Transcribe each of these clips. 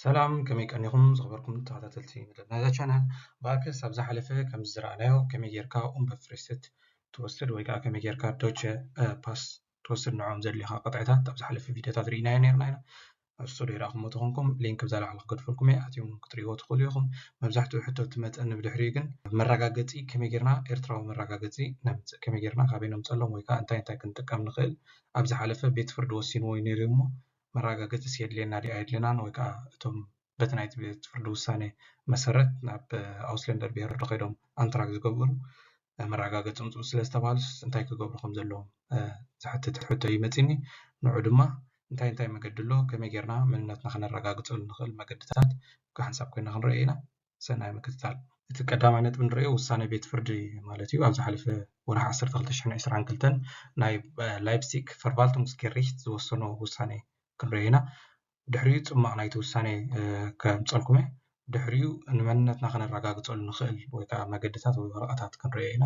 سلام كمي كأنكم صبركم تعتتلتي مثل هذا كان باكر سبز حلفة كم زرعناه كمي يركا بفرست توصل ويكا كمي يركا دوتشة باس توصل نعم زي اللي قطعتها سبز حلفة فيديو تدرينا نيرنا الصورة راكم متوقعكم لينك بزال على قد فلكم أتيهم كتريوت خليهم مبزحتوا حتى تمت أن بدحريجن مرقاقتي كمي جرنا إرتراو مرقاقتي نمت كمي جرنا قابينهم تسألهم ويكا أنت كنت كم نقل أبز حلفة بيت فرد وسين وينيرمو مرقاقتي سيد لنا دي أيد لنا ويكا توم بتنايت بيت فرد وسانة مسرت ناب أوسلندر بيهر رقيدهم أنتراك زقبرو مرقاقتي أنتو سلسة بالس أنت كقبركم زلهم حتى يمتيني نوع እንታይ መገድሎ ከመይ ጌርና መንነትና ክነረጋግፀሉ ንኽእል መገድታት ክሓንሳብ ኮይና ክንሪአና ሰናይ ምክትታል እቲ ቀዳማይ ነጥቢ ንሪኦ ውሳነ ቤት ፍርዲ ማለት እዩ ኣብ ዝሓለፈ ወርሒ 12/2022 ናይ ላይፕሲግ ቨርዋልተungsgericht ዝወሰኖ ውሳነ ክንሪኦ ኢና ድሕሪኡ ፅማቕ ናይቲ ውሳነ ከምፀልኩም እየ ድሕሪኡ ንመንነትና ክነረጋግፀሉ ንኽእል ወይ ከዓ መገድታት ወይ ወረቐታት ክንሪኦ ኢና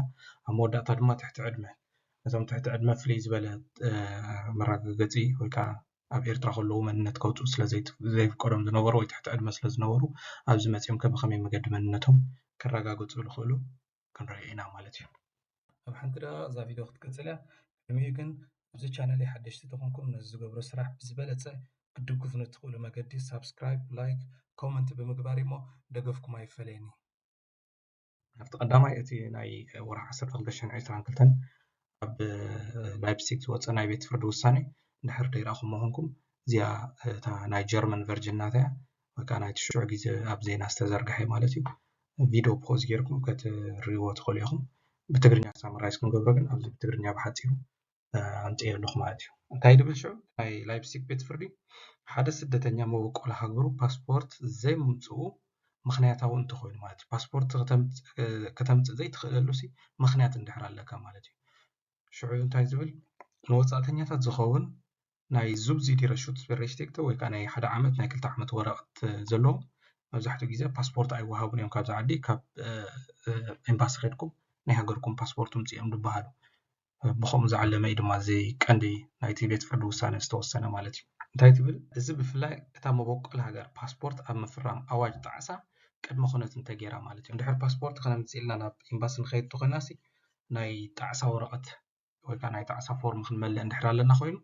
ኣብ መወዳእታ ድማ ትሕቲ ዕድመ እዞም ትሕቲ ዕድመ ፍልይ ዝበለ መረጋገፂ ወይ ከዓ ኣብ ኤርትራ ከለዉ መንነት ከውፅኡ ስለዘይፍቀዶም ዝነበሩ ወይ ትሕቲ ዕድመ ስለ ዝነበሩ ኣብዚ መፂኦም ከመይ መገዲ መንነቶም ከረጋግፁ ዝኽእሉ ክንሪኦ ኢና ማለት እዩ ኣብ ሓንቲ ደቂቕ እዛ ቪድዮ ክትቅፅል እያ ቅድሚኡ ግን ኣብዚ ቻነል ሓደሽቲ ተኾንኩም ነዚ ዝገብሮ ስራሕ ብዝበለፀ ክድግፉ ንትኽእሉ መገዲ ሳብስክራይብ ላይክ ኮመንት ብምግባር እሞ ደገፍኩም ኣይፈለየኒ ኣብቲ ቀዳማይ እቲ ናይ ወርሒ 12/2022 ኣብ ላይፕሲግ ዝወፀ ናይ ቤት ፍርዲ ውሳነ ድሕር ደይራኹም ምኾንኩም እዚኣ እታ ናይ ጀርመን ቨርጅን ናታ እያ ወይ ከዓ ናይ ትሽዑ ግዜ ኣብ ዜና ዝተዘርግሐ ማለት እዩ ቪድዮ ፖዝ ጌርኩም ክትሪእዎ ትኽእሉ ኢኹም ብትግርኛ ሳመራይዝ ክንገብሮ ግን ኣብዚ ብትግርኛ ብሓፂሩ ኣምፅዮ ኣለኹ ማለት እዩ እንታይ ድብል ሽዑ ናይ ላይፕሲግ ቤት ፍርዲ ሓደ ስደተኛ መበቆል ሃገሩ ፓስፖርት ዘይምምፅኡ ምክንያታዊ እንተኮይኑ ማለት እዩ ፓስፖርት ከተምፅእ ዘይትኽእለሉ ምክንያት እንድሕር ኣለካ ማለት እዩ ሽዑ እንታይ ዝብል ንወፃእተኛታት ዝኸውን ናይ ዙብዚዲረ ሹትስበሬሽቴክተ ወይ ከዓ ናይ 1 ዓመት ናይ 2 ዓመት ወረቐት ዘለዎ መብዛሕትኡ ግዜ ፓስፖርት ኣይወሃቡን እዮም ካብዚ ዓዲ ካብ ኤምባሲ ኸድኩም ናይ ሃገርኩም ፓስፖርት ምፅኦም ዝበሃሉ ብኸምኡ ዝዓለመ እዩ ድማ እዚ ቀንዲ ናይቲ ቤት ፍርዲ ውሳነ ዝተወሰነ ማለት እዩ እንታይ ትብል እዚ ብፍላይ እታ መበቆል ሃገር ፓስፖርት ኣብ ምፍራም ኣዋጅ ጣዕሳ ቅድመ ኩነት እንተገይራ ማለት እዩ እንድሕር ፓስፖርት ክነምፅእ ኢልና ናብ ኤምባሲ ንኸይድ ተኾይና ናይ ጣዕሳ ወረቐት ወይ ከዓ ናይ ጣዕሳ ፎርም ክንመልእ እንድሕር ኣለና ኮይኑ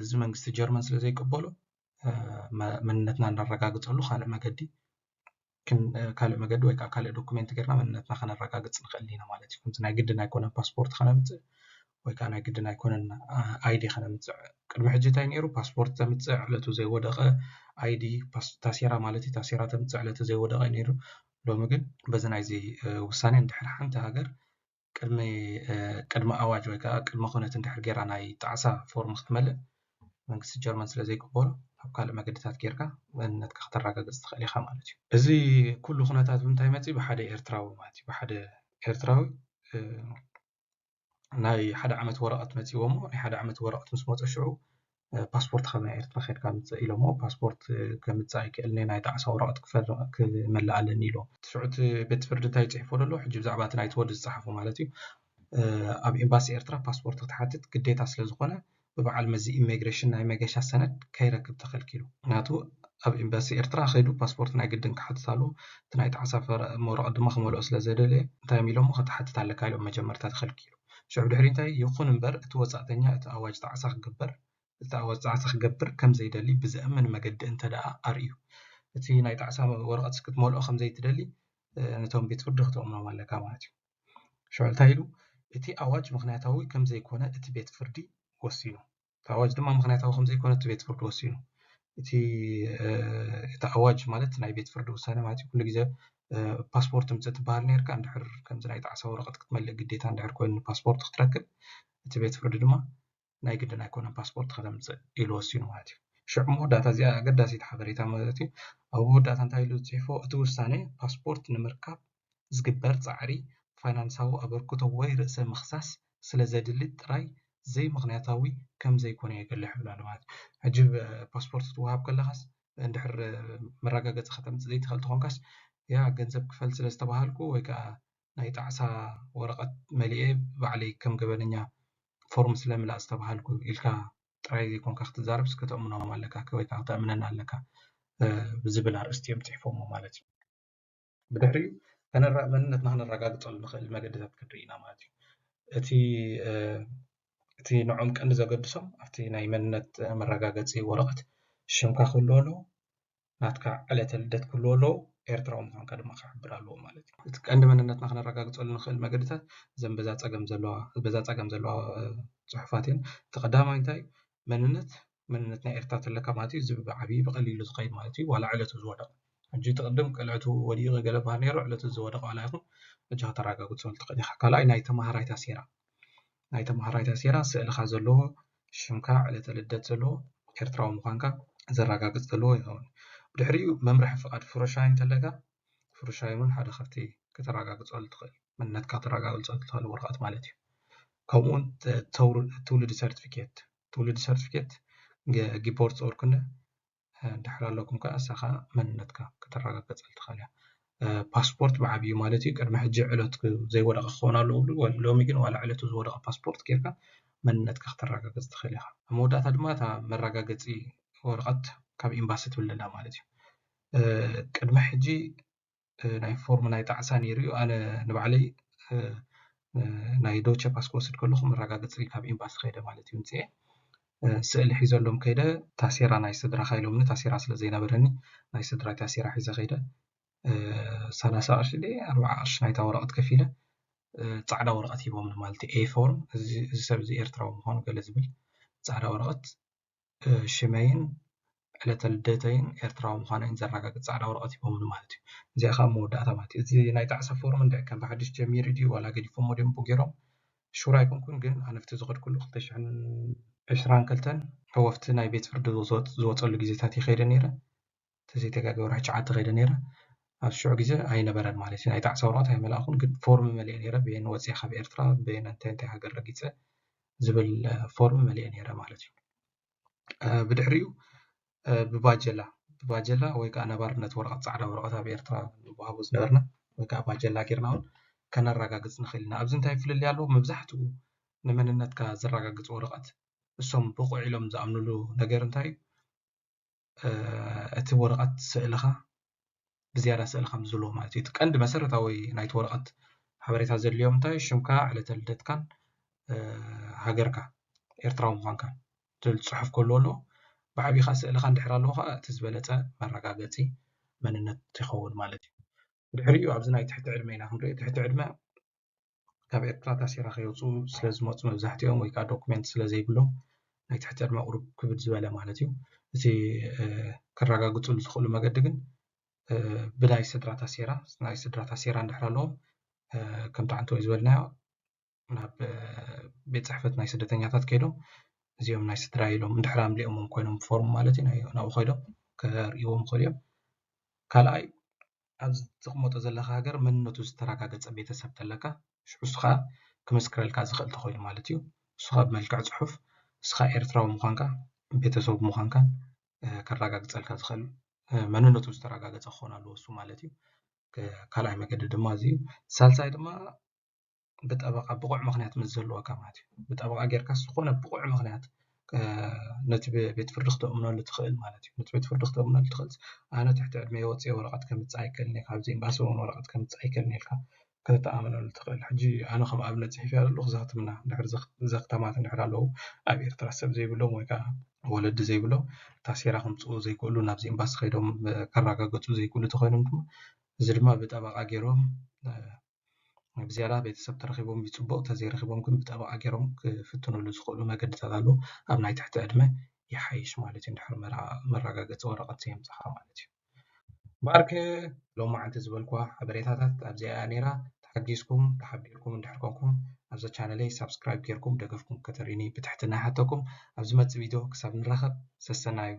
እዚ መንግስቲ ጀርመን ስለ ዘይቅበሎ መንነትና እናረጋግፀሉ ካልእ መገዲ ወይ ከዓ ካልእ ዶኩሜንት ጌርና መንነትና ከነረጋግፅ ንኽእል ኢና ማለት እዩ ከምዚ ናይ ግድን ኣይኮነን ፓስፖርት ከነምፅእ ወይ ከዓ ናይ ግድን ኣይኮነን ኣይዲ ከነምፅእ ቅድሚ ሕጂ እንታይ ነይሩ ፓስፖርት ተምፅእ ዕለቱ ዘይወደቐ ኣይዲ ታሴራ ማለት እዩ ታሴራ ተምፅእ ዕለቱ ዘይወደቐ ነይሩ ሎሚ ግን በዚ ናይዚ ውሳነ እንድሕር ሓንቲ ሃገር ቅድሚ ኣዋጅ ወይ ከዓ ቅድሚ ኩነት እንድሕር ጌራ ናይ ጣዕሳ ፎርም ክትመልእ መንግስቲ ጀርመን ስለ ዘይቅበሎ ኣብ ካልእ መገድታት ጌርካ መንነትካ ከተረጋግፅ ትኽእል ኢኻ ማለት እዩ እዚ ኩሉ ኩነታት ብምንታይ መፅእ ብሓደ ኤርትራዊ ማለት እዩ ብሓደ ኤርትራዊ ናይ 1 ዓመት ወረቐት መፅዎሞ ናይ 1 ዓመት ወረቐት ምስ መፀ ሽዑ ፓስፖርት ካብ ናይ ኤርትራ ኸድካ ምፅእ ኢሎሞ ፓስፖርት ከምፅእ ኣይክእልኒ ናይ ጣዕሳ ወረቐት ክመልእ ኣለኒ ኢሎም ትሽዑት ቤት ፍርዲ እንታይ ፅሒፎ ዘሎ ሕጂ ብዛዕባ እቲ ናይቲ ወዲ ዝፀሓፉ ማለት እዩ ኣብ ኤምባሲ ኤርትራ ፓስፖርት ክትሓትት ግዴታ ስለ ዝኾነ ብበዓል መዚ ኢሚግሬሽን ናይ መገሻ ሰነድ ከይረክብ ተኸልኪሉ ምክንያቱ ኣብ ኤምባሲ ኤርትራ ከይዱ ፓስፖርት ናይ ግድን ክሓትት ኣለዎ እቲ ናይ ጣዕሳ ወረቐት ድማ ክመልኦ ስለ ዘደለየ እንታይ ኢሎም ክትሓትት ኣለካ ኢሎም መጀመርታ ተኸልኪሉ ሽዑ ድሕሪ እንታይ ይኹን እምበር እቲ ወፃእተኛ እቲ ኣዋጅ ጣዕሳ ክገብር ከም ዘይደሊ ብዝእምን መገዲ እንተደኣ ኣርእዩ እቲ ናይ ጣዕሳ ወረቐት ክትመልኦ ከም ዘይትደሊ ነቶም ቤት ፍርዲ ክትእምኖም ኣለካ ማለት እዩ ሽዑ እንታይ ኢሉ እቲ ኣዋጅ ምክንያታዊ ከም ዘይኮነ እቲ ቤት ፍርዲ ወሲኑ እቲ ኣዋጅ ድማ ምክንያታዊ ከም ዘይኮነ እቲ ቤት ፍርዲ ወሲኑ እቲ ኣዋጅ ማለት ናይ ቤት ፍርዲ ውሳነ ማለት እዩ ኩሉ ግዜ ፓስፖርት ምፅእ ትበሃል ነርካ እንድሕር ከምዚ ናይ ጣዕሳ ወረቐት ክትመልእ ግዴታ እንድሕር ኮይኑ ፓስፖርት ክትረክብ እቲ ቤት ፍርዲ ድማ ናይ ግድን ኣይኮነን ፓስፖርት ከተምፅእ ኢሉ ወሲኑ ማለት እዩ ሽዑ መወዳእታ እዚኣ ኣገዳሲት ሓበሬታ ማለት እዩ ኣብ መወዳእታ እንታይ ኢሉ ዝፅሒፎ እቲ ውሳነ ፓስፖርት ንምርካብ ዝግበር ፃዕሪ ፋይናንሳዊ ኣበርክቶ ወይ ርእሰ ምኽሳስ ስለ ዘድሊ ጥራይ ዘይ ምክንያታዊ ከም ዘይኮነ የገልሕ ይብል ኣሎ ማለት ሕጂ ፓስፖርት ክትወሃብ ከለኻስ እንድሕር መረጋገፂ ከተምፅእ ዘይትኽእል ተኾንካስ ያ ገንዘብ ክፈል ስለ ዝተባሃልኩ ወይ ከዓ ናይ ጣዕሳ ወረቐት መሊአ ባዕለይ ከም ገበነኛ ፎርም ስለምላእ ዝተባሃልኩ ኢልካ ጥራይ ዘይኮንካ ክትዛረብ ከተእምኖም ኣለካ ወይ ከዓ ክተእምነና ኣለካ بزبل أرستي بتحفهم مالتي بدحري أنا منت نحن الرجاء طال نخل ما قدرت كدرينا مالتي أتي نعم كأن إذا قدسهم أتي نايمنت من رجاء زي ورقة الشمكة خلولو ناتك على تلدت كلولو إيرتراوم كان كده ما خبر له مالتي كأن منت نحن الرجاء طال نخل ما قدرت زم بزات أجم زلوا صحفاتين تقدم أنتي منتنا إرتات لك مالتي زب عبي بقليل صغير مالتي ولا على تزوده أجي تقدم كلعته وليغ قلب هنير على تزوده علىهم جه تراجع قلت سولت قدي حكالا نايت مهاراي تاسيرا سأل خازلو شمكا على تلدت زلو إرتراو مخانكا زراجع قلت له يهون بدحريو ممرح فقد فرشاين تلقى فرشاين من حدا خفتي كتراجع قلت سولت قل منت كتراجع قلت سولت قل ورقات مالتي كون تولد سيرتيفيكيت جيبورت أور كنا دحر لكم كأسخا منتك كتراجع قلت سولت خاليا باسبورت بعبي مالتي قدم حجي علتك زي ورقة خونا لو ميجن ولا علته زي ورقة باسبورت كيركا منتك اختراجع قلت خاليا مودات هدما مراجع قلت ورقة كاب إمباسة ولا مالتي قدم حجي ناي فورم ناي تعساني ريو أنا نبعلي ناي دوتشا باسبورت كلهم مراجع قلت كاب إمباس خيدا مالتي ونتي سأل حيزلهم كيدا تاسيرا ناي سدرا خايلهم تاسيرا سلا زينا برني ناي سدرا تاسيرا حيزا خيدا 30 دي 14 نايتا ورقة كفيلة ጻዕዳ ወረቐት ሂቦም ማለት ኤ ፎርም እዚ ሰብ እዚ ኤርትራዊ ምዃኑ ገለ ዝብል ጻዕዳ ወረቐት ሽመይን ዕለተ ልደተይን ኤርትራዊ ምዃነይን ዘረጋግፅ ጻዕዳ ወረቐት ሂቦም ማለት እዩ እዚኣ ከዓ መወዳእታ ማለት እዩ እዚ ናይ ጣዕሰ ፎርም እንድዕ ከም ብሓድሽ ጀሚሩ ድዩ ዋላ ገዲፎሞ ድዮም ገይሮም ሹር ኣይኮንኩን ግን ኣነ ፍቲ ዝኸድ ኩሉ 2022 ወፍቲ ናይ ቤት ፍርዲ ዝወፀሉ ግዜታት ይኸይደ ነይረ ተዘይተጋገበ ወርሒ 9 ኸይደ ነይረ ኣብ ሽዑ ግዜ ኣይነበረን ማለት እዩ ናይ ጣዕሰ ወረቐት ኣይመላእኹን ግን ፎርም መሊአ ነይረ ብየን ወፂእ ካብ ኤርትራ ብየን እንታይ ሃገር ረጊፀ ዝብል ፎርም መሊአ ነይረ ማለት እዩ ብድሕሪኡ ብባጀላ ወይ ከዓ ነባርነት ወረቐት ጻዕዳ ወረቐት ኣብ ኤርትራ ንወሃቦ ዝነበርና ወይ ከዓ ባጀላ ጌርና እውን ከነረጋግፅ ንኽእል ኢና ኣብዚ እንታይ ይፍልል ኣሎ መብዛሕትኡ ንመንነትካ ዘረጋግፅ ወረቐት እሶም ብቑዕ ኢሎም ዝኣምንሉ ነገር እንታይ እቲ ወረቐት ስእልኻ ብዝያዳ ስእልኻ ምዝልዎ ማለት እዩ እቲ ቀንዲ መሰረታዊ ናይቲ ወረቐት ሓበሬታ ዘድልዮም እንታይ ሽምካ ዕለተ ልደትካን ሃገርካ ኤርትራዊ ምዃንካ ዝብል ፅሑፍ ከልዎ ኣሎ بعبي خاص إلى خان دحرالو خا تزبلت مرقاقتي مننت تخون مالتي دحريو عبزنا تحت علمينا هم تحت علماء كاب إقرا تاسيرا خيوصو سلاز موت مبزحتيهم ويكا دوكمنت سلازي بلوم ناي تحت علماء أوروب كبد زبالة مالتي زي كرقاقتو لتخلو مقدقن بداي سدرا تاسيرا دحرالو كم تعنتو إزبالنا ناب بيت صحفت ناي سدتنياتات كيدو እዚኦም ናይ ስድራ ኢሎም እንድሕራም ሊኦሞም ኮይኖም ፎርም ማለት እዩ ናብኡ ኮይዶም ከርእይዎም ክእሉ እዮም ካልኣይ ኣብዚ ዝቕመጦ ዘለካ ሃገር መንነቱ ዝተረጋገፀ ቤተሰብ ተለካ ንሱ ከዓ ክምስክረልካ ዝኽእል ተኮይኑ ማለት እዩ ንሱ ከዓ ብመልክዕ ፅሑፍ ንስኻ ኤርትራዊ ምዃንካ ቤተሰብ ምዃንካ ከረጋግፀልካ ዝኽእል መንነቱ ዝተረጋገፀ ክኾን ኣለዎ እሱ ማለት እዩ ካልኣይ መገዲ ድማ እዚ ሳልሳይ ድማ بطبقة بقوع مخنيات من الزلوة كمات بطبقة غير كاس خونه بقوع مخنيات نتبي بيتفرد خطأ من اللي تخيل مالتي نتبي بيتفرد خطأ من اللي تخيل أنا تحت عدمي واتي ورقة كم تسايكلني خابزين باسون ورقة كم تسايكلني لك كذا تأمل اللي تخيل حجي أنا خم أبنة تحفي على اللغة زهت منها نحر زخ تمات نحر له أبي ترسب زي بلو ويكا ولد زي بلو تأثيرهم تقول زي كله نابزين بس خيرهم كراجة قطو زي كله تخيلهم زي ما بطبقة غيرهم بزيادة ቤተሰብ ተረኺቦም ይጽበቕ ተዘይረኺቦም ግን ብጠበቃ ገይሮም ክፍትኑሉ ዝኽእሉ መገድታት ኣሎ ኣብ ናይ ትሕቲ ዕድመ ይሓይሽ ማለት እዩ እንድሕር መረጋገፂ ወረቐት ዘምፅኻ ማለት እዩ ባርክ ሎማዓንቲ ዝበልክዋ ሓበሬታታት ኣብዚኣ ነይራ ተሓጊዝኩም ተሓቢርኩም እንድሕር ኮንኩም ኣብዚ ቻነለይ ሳብስክራይብ ጌርኩም ደገፍኩም ከተሪኒ ብትሕትና ሓተኩም ኣብ ዝመፅእ ቪድዮ ክሳብ ንራኸብ ሰሰና እዩ